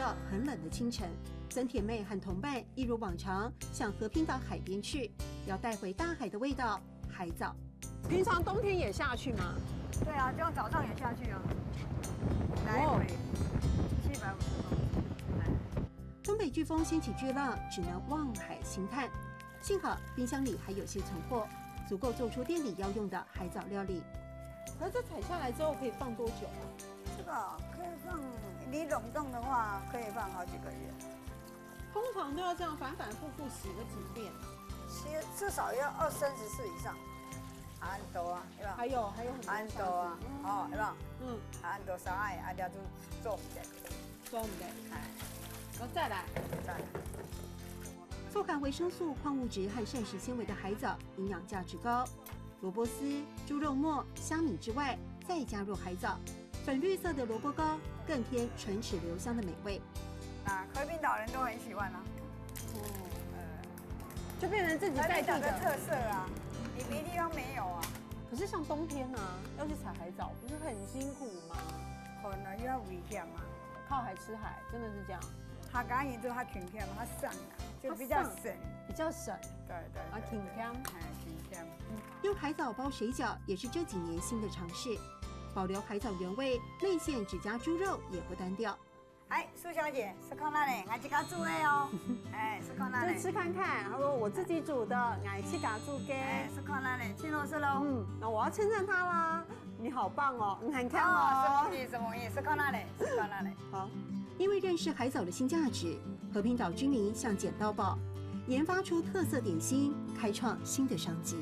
着很冷的清晨，曾铁妹和同伴一如往常向和平岛海边去，要带回大海的味道——海藻。平常冬天也下去吗？对啊，就早上也下去啊，来回750公尺。东北飓风掀起巨浪，只能望海兴叹。幸好冰箱里还有些存货，足够做出店里要用的海藻料理。可是这采下来之后可以放多久啊？这个可以放，你冷冻的话可以放好几个月，通常都要这样反反复复洗个几遍。至少要20、30次以上。安多啊，对吧？还有很多安多啊，哦，对吧？安多上海安条就做唔得，做唔得，哎，然后再来。富含维生素、矿物质和膳食纤维的海藻，营养价值高。萝卜丝、猪肉末、虾米之外，再加入海藻，粉绿色的萝卜糕更添唇齿留香的美味。那和平岛人都很喜欢啊。就变成自己在地的特色啊，你别地方没有啊。可是像冬天啊，要去采海藻，不是很辛苦吗？可能要危险嘛。靠海吃海，真的是这样。他刚才就他挺偏嘛，他省啊，就比较省，比较省。对对。啊，挺偏，哎，挺偏。用海藻包水饺也是这几年新的尝试，保留海藻原味，内馅只加猪肉也不单调。哎，苏小姐，是看那里，俺自家煮的哦。哎，是看那里。就吃看看。他说我自己煮的，俺去嘎煮给。哎，是看那里，请肉是喽。那我要称赞他啦，你好棒哦，你很看哦。什么意思？是看那里，是看那里。好，因为认识海藻的新价值，和平岛居民像捡到宝，研发出特色点心，开创新的商机。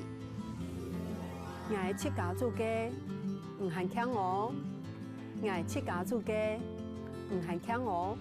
俺去嘎煮给，很看哦，俺去嘎煮给。很强哦。